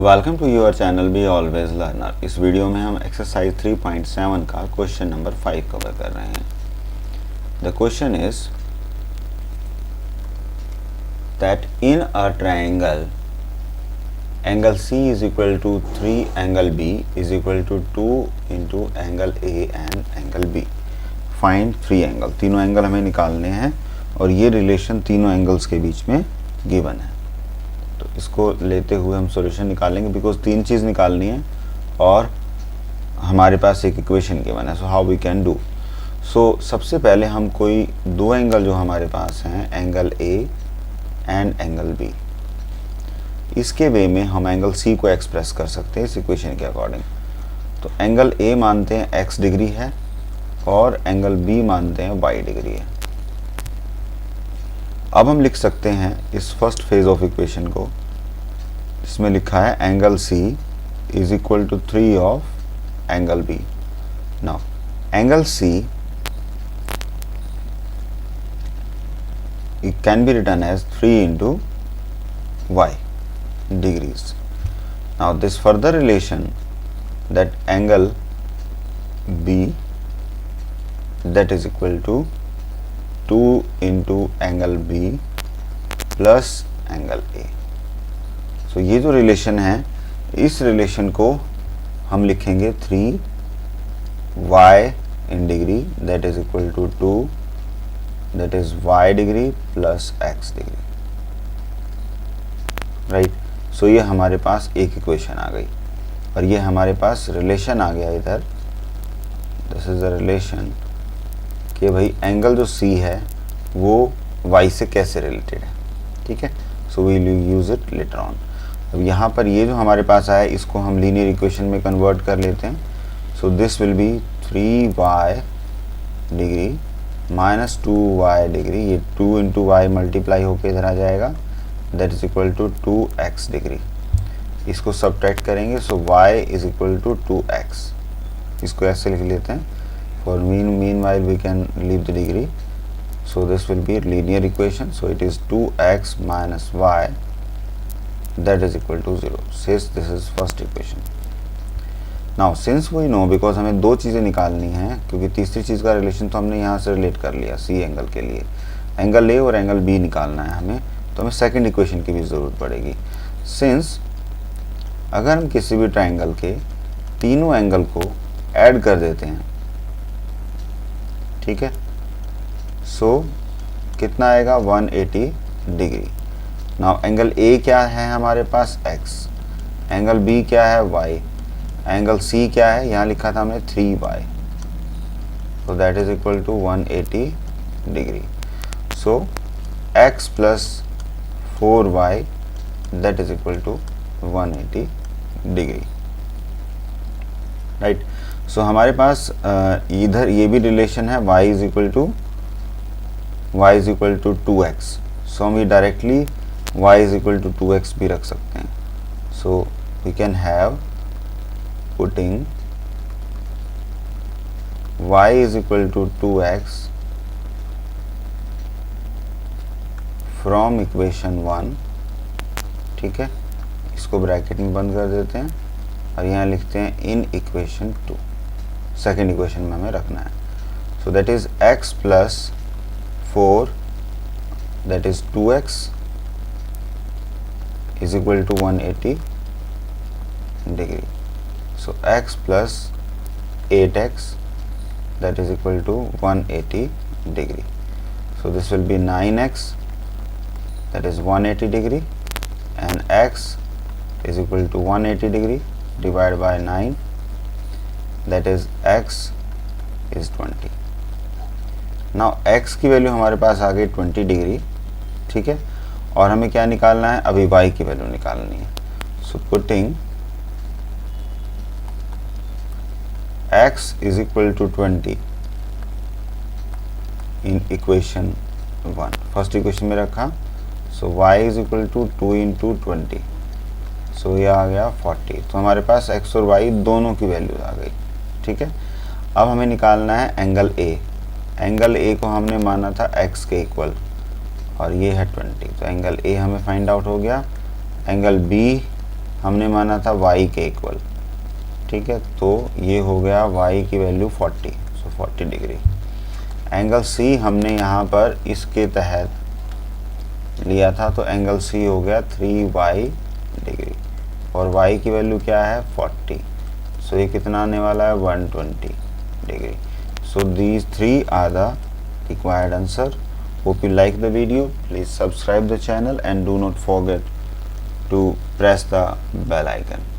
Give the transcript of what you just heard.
Welcome to your channel be always learner. इस video में हम एक्सरसाइज 3.7 का क्वेश्चन नंबर 5 कवर कर रहे हैं। The question is that in a triangle angle C is equal to 3 angle B is equal to 2 into angle A and angle B। Find 3 angle. तीनों angle हमें निकालने हैं और ये रिलेशन तीनों एंगल्स के बीच में गिवन है। तो इसको लेते हुए हम सॉल्यूशन निकालेंगे बिकॉज तीन चीज़ निकालनी है और हमारे पास एक इक्वेशन गिवन है। So how we can do. So सबसे पहले हम कोई दो एंगल जो हमारे पास हैं, angle A and angle B, इसके वे में हम एंगल C को एक्सप्रेस कर सकते हैं इस इक्वेशन के अकॉर्डिंग। तो एंगल A मानते हैं x डिग्री है और एंगल B मानते हैं y डिग्री है। अब हम लिख सकते हैं इस फर्स्ट फेज ऑफ इक्वेशन को, इसमें लिखा है angle C is equal to 3 of angle B। Now angle C it can be written as 3 into y degrees. Now this further relation that angle B that is equal to 2 into angle B plus angle A. So ये जो relation है, इस relation को हम लिखेंगे 3y in degree that is equal to 2 that is y degree plus x degree, right. So ये हमारे पास एक इक्वेशन आ गई और ये हमारे पास रिलेशन आ गया इधर। दिस इज द रिलेशन कि भाई एंगल जो C है वो y से कैसे रिलेटेड है, ठीक है। So we will use it later on. अब यहाँ पर ये जो हमारे पास आया इसको हम लीनियर इक्वेशन में कन्वर्ट कर लेते हैं। So this will be 3y degree minus 2y degree, ये 2 इंटू वाई मल्टीप्लाई होकर इधर आ जाएगा, that is equal to 2x degree. इसको सब्ट्रैक्ट करेंगे, so y is equal to 2x। इसको ऐसे लिख लेते हैं, for meanwhile we can leave the degree. So this will be linear equation, so it is 2x minus y that is equal to 0। Since this is first equation. Now since we know, because हमें दो चीज़ें निकालनी हैं, क्योंकि तीसरी चीज़ का relation तो हमने यहाँ से रिलेट कर लिया C एंगल के लिए। एंगल A और एंगल B निकालना है हमें, तो हमें सेकंड इक्वेशन की भी ज़रूरत पड़ेगी। सिंस अगर हम किसी भी ट्राइंगल के तीनों एंगल को ऐड कर देते हैं, ठीक है, सो कितना आएगा 180 डिग्री। नाउ एंगल A क्या है हमारे पास x, एंगल B क्या है y, एंगल C क्या है, यहाँ लिखा था हमने 3y, so that is equal to 180 degree. so x plus 4y that is equal to 180 degree, right. So हमारे पास इधर ये भी रिलेशन है, y is equal to 2x। So हम ये directly y is equal to 2x भी रख सकते हैं। So we can have putting y is equal to 2x from equation 1, ठीक है। इसको ब्रैकेट में बंद कर देते हैं और यहाँ लिखते हैं इन इक्वेशन 2। सेकेंड इक्वेशन में हमें रखना है। So that is x plus 4 that is 2x is equal to 180 degree. So x plus 8x that is equal to 180 degree. So this will be 9x that is 180 degree and x is equal to 180 degree divided by 9 that is x is 20. Now x की value हमारे पास आ गई 20 degree, ठीक है। और हमें क्या निकालना है, अभी y की वैल्यू निकालनी है। So putting x is equal to 20 in equation 1, first equation में रखा। सो y is equal to 2 into 20, सो ये आ गया 40। तो हमारे पास x और y दोनों की वैल्यू आ गई, ठीक है। अब हमें निकालना है एंगल A। एंगल A को हमने माना था x के इक्वल और ये है 20, तो एंगल A हमें फाइंड आउट हो गया। एंगल B हमने माना था y के इक्वल, ठीक है। तो ये हो गया y की वैल्यू 40, सो 40 डिग्री। एंगल C हमने यहाँ पर इसके तहत लिया था, तो एंगल C हो गया 3y डिग्री, और y की वैल्यू क्या है 40, सो ये कितना आने वाला है 120 degree. So these 3 are the required answer. Hope you like the video. Please subscribe the channel and do not forget to press the bell icon.